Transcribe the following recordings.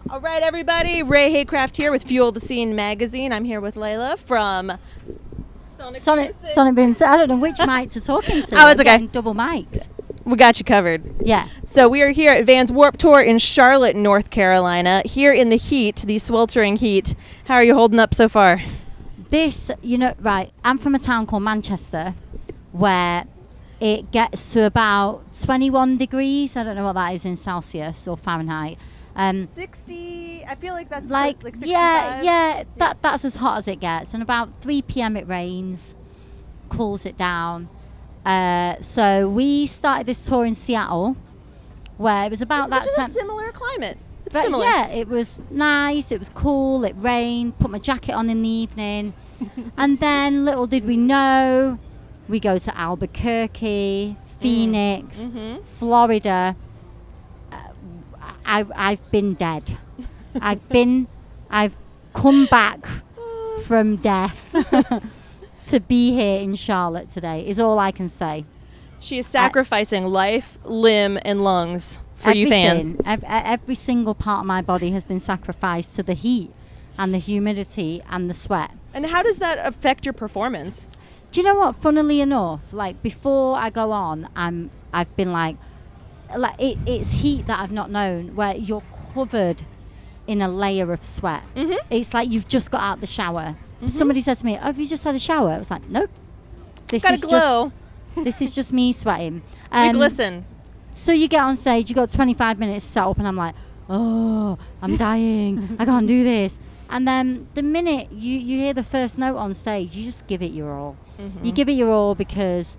All right, everybody. Ray Haycraft here with Fuel the Scene magazine. I'm here with Laila from Sonic Boom. So I don't know which mics are talking to. Oh, it's okay. Double mics. We got you covered. Yeah. So we are here at Vans Warped Tour in Charlotte, North Carolina, here in the heat, the sweltering heat. How are you holding up so far? Right, I'm from a town called Manchester where it gets to about 21 degrees. I don't know what that is in Celsius or Fahrenheit. 60, I feel like that's like 65. Yeah, that's as hot as it gets. And about 3 p.m. it rains, cools it down. So we started this tour in Seattle, where it was about Which is a similar climate. It's similar. Yeah, it was nice, it was cool, it rained, put my jacket on in the evening. And then little did we know, we go to Albuquerque, Phoenix, Florida. I've been dead. I've come back from death to be here in Charlotte today is all I can say. She is sacrificing life, limb, and lungs for you fans. Every single part of my body has been sacrificed to the heat and the humidity and the sweat. And how does that affect your performance? Do you know what? Funnily enough, like before I go on, I've been like it's heat that I've not known, where you're covered in a layer of sweat. It's like you've just got out the shower. Somebody said to me, "Oh, have you just had a shower?" I was like, "Nope. This got a glow. This is just me sweating." We glisten. So you get on stage, you got 25 minutes to set up, and I'm like, "Oh, I'm dying. I can't do this." And then the minute you hear the first note on stage, you just give it your all. You give it your all because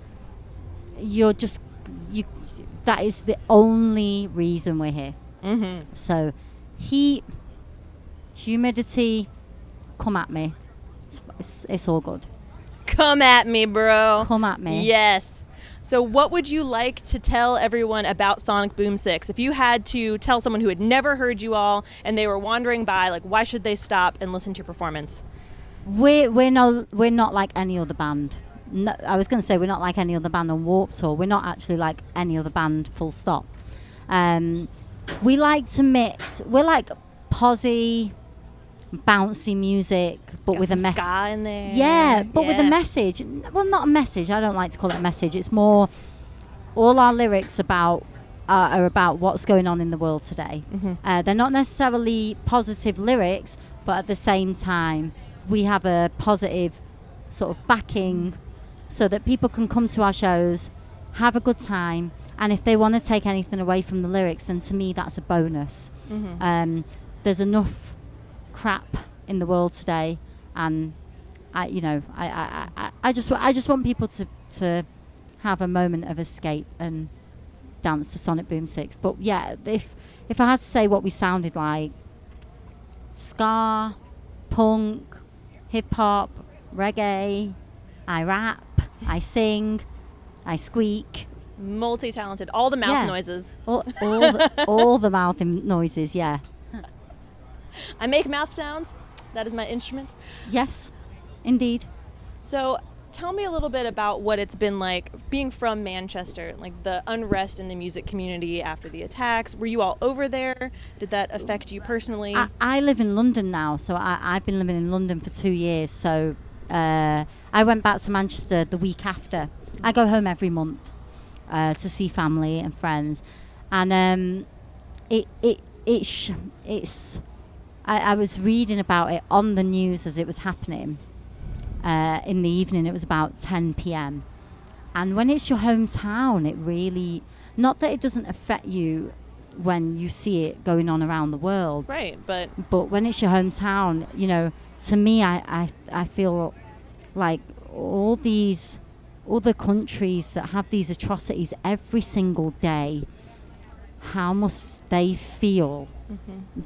that is the only reason we're here. So heat, humidity, come at me. It's all good. Come at me, bro. Come at me. Yes. So what would you like to tell everyone about Sonic Boom 6? If you had to tell someone who had never heard you all and they were wandering by, like, why should they stop and listen to your performance? We're not like any other band. No, I was going to say we're not like any other band on Warped Tour. We're not actually like any other band, full stop. We like to mix. We're like posy, bouncy music, but Got with some a ska in there. Yeah, but with a message. Well, not a message. I don't like to call it a message. It's more all our lyrics are about what's going on in the world today. They're not necessarily positive lyrics, but at the same time, we have a positive sort of backing so that people can come to our shows, have a good time, and if they want to take anything away from the lyrics, then to me that's a bonus. There's enough crap in the world today, and I just want people to have a moment of escape and dance to Sonic Boom 6. But yeah, if I had to say what we sounded like, ska, punk, hip hop, reggae, I rap, I sing, I squeak. Multi-talented. All the mouth noises. All the mouth noises, yeah. I make mouth sounds. That is my instrument. Yes, indeed. So tell me a little bit about what it's been like being from Manchester, like the unrest in the music community after the attacks. Were you all over there? Did that affect you personally? I live in London now, so I've been living in London for 2 years. So I went back to Manchester the week after. I go home every month to see family and friends, and I was reading about it on the news as it was happening. In the evening, it was about 10 p.m. And when it's your hometown, it really, not that it doesn't affect you when you see it going on around the world. Right, but when it's your hometown, to me, I feel like all the countries that have these atrocities every single day, how must they feel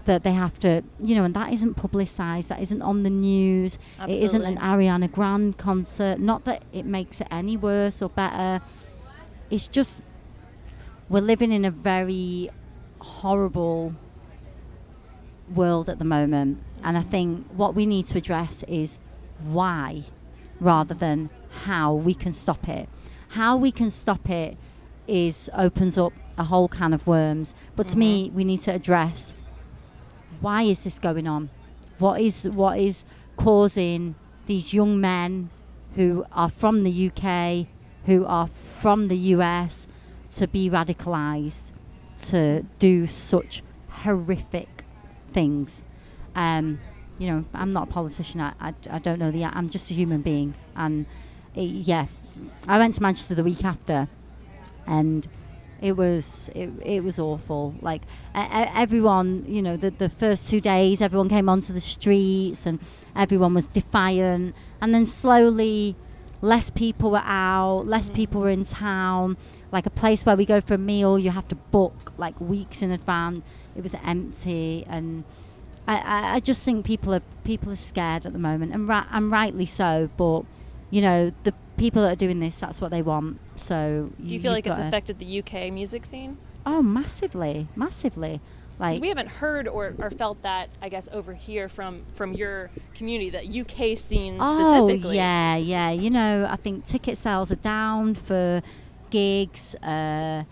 that they have to, and that isn't publicized, that isn't on the news. Absolutely. It isn't an Ariana Grande concert. Not that it makes it any worse or better. It's just we're living in a very horrible world at the moment, and I think what we need to address is why rather than how we can stop it. How we can stop it opens up a whole can of worms, but to me we need to address why is this going on? What is causing these young men who are from the UK, who are from the US, to be radicalized, to do such horrific things? You know, I'm not a politician. I don't know I'm just a human being. And I went to Manchester the week after, and it was awful. Like everyone, you know, the first 2 days, everyone came onto the streets and everyone was defiant. And then slowly, less people were out, less people were in town. Like a place where we go for a meal, you have to book like weeks in advance. It was empty, and I just think people are scared at the moment, and rightly so. But you know, the people that are doing this, that's what they want. So do you feel like it's affected the UK music scene? Oh, massively. Like, we haven't heard or felt that, I guess, over here from your community, that UK scene specifically. Oh, yeah. You know, I think ticket sales are down for gigs. People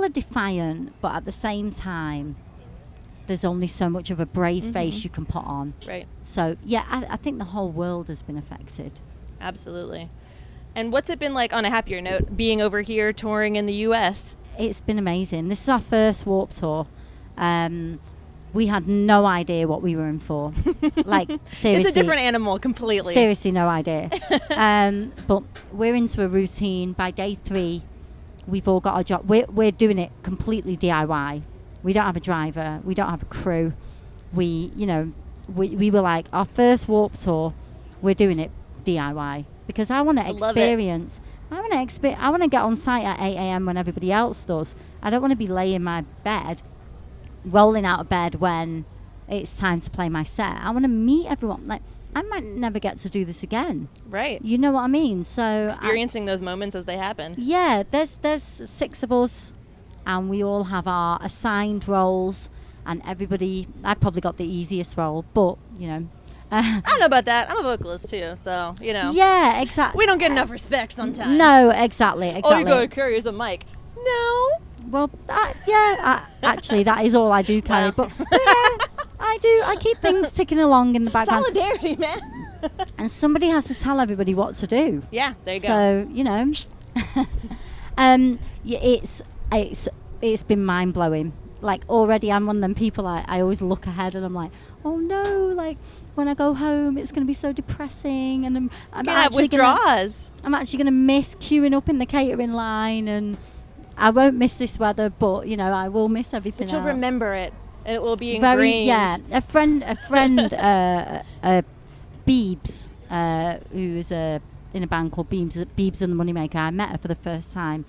are defiant, but at the same time, there's only so much of a brave face you can put on. Right. So, yeah, I think the whole world has been affected. Absolutely. And what's it been like, on a happier note, being over here touring in the US? It's been amazing. This is our first Warped Tour. We had no idea what we were in for. Like, seriously. It's a different animal completely. Seriously, no idea. But we're into a routine. By day 3, we've all got our job. We're doing it completely DIY. We don't have a driver. We don't have a crew. We were like, our first Warped Tour, we're doing it DIY. Because I want to experience. I want to get on site at 8 a.m. when everybody else does. I don't want to be laying in my bed, rolling out of bed when it's time to play my set. I want to meet everyone. Like, I might never get to do this again. Right. You know what I mean? So experiencing those moments as they happen. Yeah, there's 6 of us, and we all have our assigned roles, and everybody. I probably got the easiest role, but you know. I don't know about that. I'm a vocalist too, so you know. Yeah, exactly. We don't get enough respect sometimes. No, exactly. All you gotta carry is a mic. No. Well, actually, that is all I do carry. Wow. But you know, I keep things ticking along in the background. Solidarity, man. And somebody has to tell everybody what to do. Yeah, there you go. So you know, it's been mind blowing. Like, already, I'm one of them people. I always look ahead and I'm like, oh no, like when I go home, it's going to be so depressing, and I'm actually withdrawals. I'm actually going to miss queuing up in the catering line, and I won't miss this weather, but you know, I will miss everything. But you'll remember it, and it will be ingrained. A friend, Beebs, who is in a band called Beebs and the Moneymaker. I met her for the first time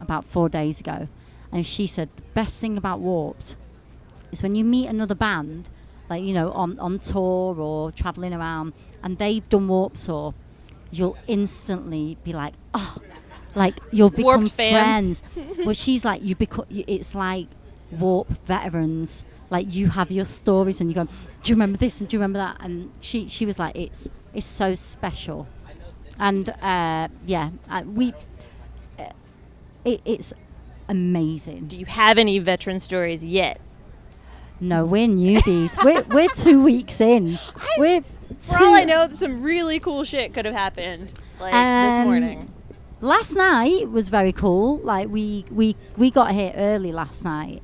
about 4 days ago, and she said the best thing about Warped is when you meet another band, like, you know, on tour or travelling around, and they've done Warped Tour, you'll instantly be like, oh, like you'll become friends. Well, she's like, it's like Warp veterans. Like, you have your stories and you go, do you remember this and do you remember that? And she was like, it's so special. And it's amazing. Do you have any veteran stories yet? No, we're newbies. we're 2 weeks in. For all I know, some really cool shit could have happened, like this morning. Last night was very cool. Like, we got here early last night,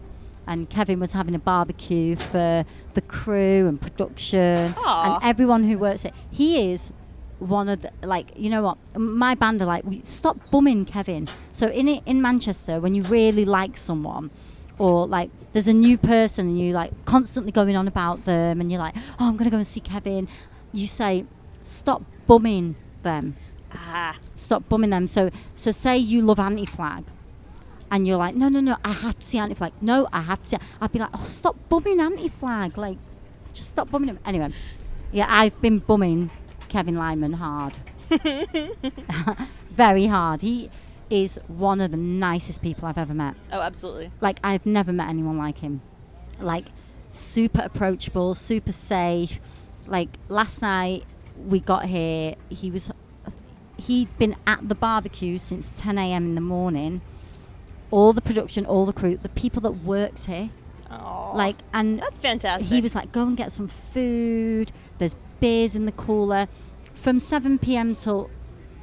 and Kevin was having a barbecue for the crew and production. Aww. And everyone who works it. He is one of the, like, you know what, my band are like, stop bumming Kevin. So in Manchester, when you really like someone, or like there's a new person and you like constantly going on about them, and you're like, oh, I'm gonna go and see Kevin, you say, stop bumming them. Stop bumming them. So say you love Anti-Flag, and you're like, no, I have to see Anti-Flag. No, I have to see. I'd be like, oh, stop bumming Anti-Flag. Like, just stop bumming him. Anyway, yeah, I've been bumming Kevin Lyman hard. Very hard. He is one of the nicest people I've ever met. Oh, absolutely. Like, I've never met anyone like him. Like, super approachable, super safe. Like, last night we got here, he'd been at the barbecue since 10 a.m. in the morning. All the production, all the crew, the people that worked here, Aw, Like, and that's fantastic. he was like, go and get some food. There's beers in the cooler. From 7 p.m. till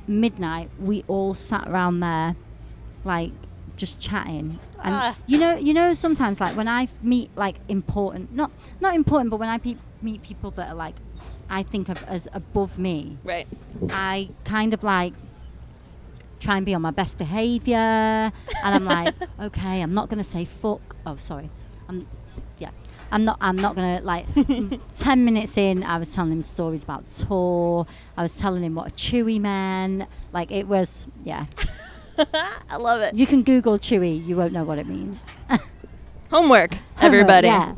midnight, we all sat around there, like, just chatting. And you know, sometimes, like, when I meet, like, important, not important, but when I meet people that are, like, I think of as above me, right. I kind of, like, try and be on my best behavior. And I'm like, okay, I'm not going to say fuck. Oh, sorry. I'm not going to, like, 10 minutes in, I was telling him stories about tour. I was telling him what a chewy meant. Like, it was, yeah. I love it. You can Google chewy. You won't know what it means. Homework, everybody. Yeah.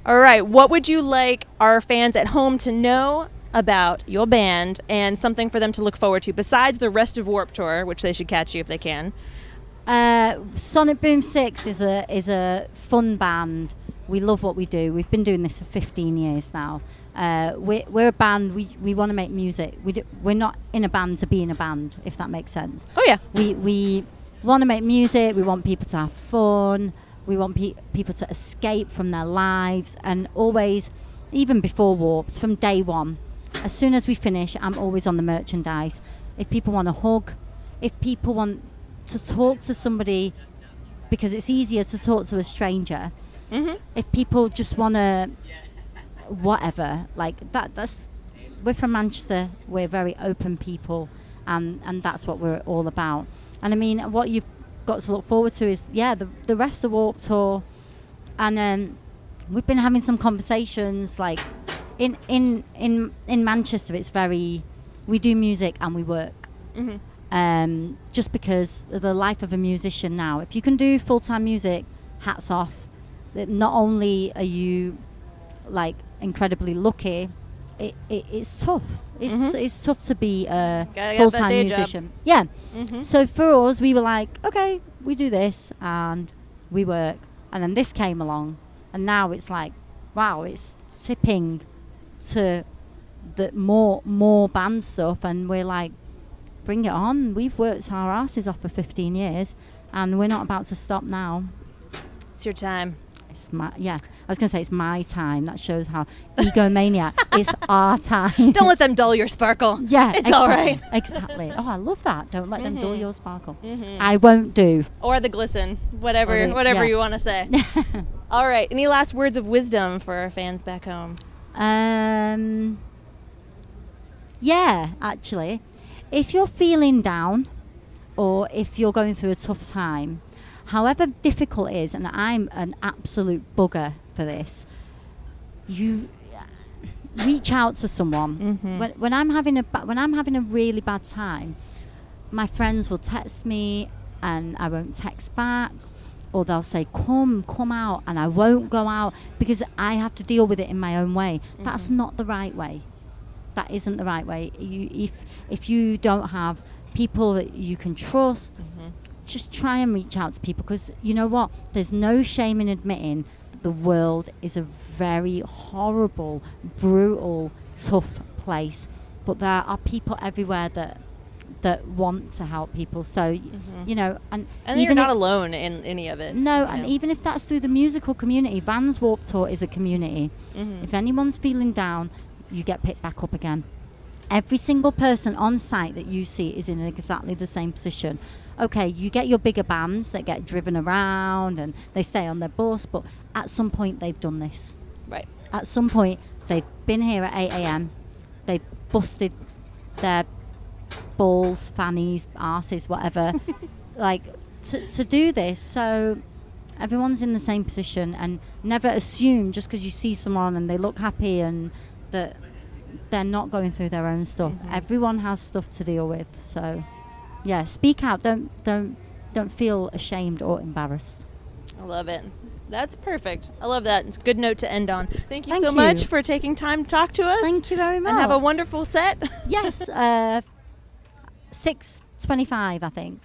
All right. What would you like our fans at home to know about your band and something for them to look forward to besides the rest of Warped Tour, which they should catch you if they can? Sonic Boom 6 is a fun band. We love what we do. We've been doing this for 15 years now. We're a band. We want to make music. We're not in a band to be in a band, if that makes sense. Oh yeah. We want to make music. We want people to have fun. We want people to escape from their lives. And always, even before Warped, from day one, as soon as we finish, I'm always on the merchandise. If people want a hug, if people want to talk to somebody, because it's easier to talk to a stranger. Mm-hmm. If people just want to, whatever, like that's we're from Manchester. We're very open people, and that's what we're all about. And I mean, what you've got to look forward to is the rest of Warped Tour, and we've been having some conversations like in Manchester. It's very, we do music and we work. Mm-hmm. Just because of the life of a musician now, if you can do full-time music, hats off. That not only are you like incredibly lucky, it's tough. It's tough to be a full-time musician. Job. Yeah. Mm-hmm. So for us, we were like, okay, we do this and we work, and then this came along, and now it's like, wow, it's tipping to the more band stuff, and we're like, bring it on. We've worked our asses off for 15 years, and we're not about to stop now. It's your time. I was going to say it's my time. That shows how egomaniac. It's our time. Don't let them dull your sparkle. Yeah, it's all right. Exactly. Oh, I love that. Don't let them dull your sparkle. Mm-hmm. I won't do. Or the glisten. Whatever you want to say. All right. Any last words of wisdom for our fans back home? Yeah, actually. If you're feeling down or if you're going through a tough time, however difficult it is, and I'm an absolute bugger for this, you reach out to someone. Mm-hmm. When I'm having a really bad time, my friends will text me and I won't text back, or they'll say come out, and I won't go out because I have to deal with it in my own way. Mm-hmm. That's not the right way. That isn't the right way. If you don't have people that you can trust, just try and reach out to people, because you know what? There's no shame in admitting that the world is a very horrible, brutal, tough place. But there are people everywhere that want to help people. So, you know, and you're not alone in any of it. No, and even if that's through the musical community, Vans Warped Tour is a community. Mm-hmm. If anyone's feeling down, you get picked back up again. Every single person on site that you see is in exactly the same position. Okay, you get your bigger bands that get driven around and they stay on their bus, but at some point they've done this. Right. At some point they've been here at 8 a.m. They've busted their balls, fannies, arses, whatever, like to do this. So everyone's in the same position, and never assume just because you see someone and they look happy and that they're not going through their own stuff. Everyone has stuff to deal with. So yeah, speak out. Don't feel ashamed or embarrassed. I love it. That's perfect. I love that. It's a good note to end on. Thank you so much for taking time to talk to us. Thank you very much. And have a wonderful set. Yes, 6:25, I think.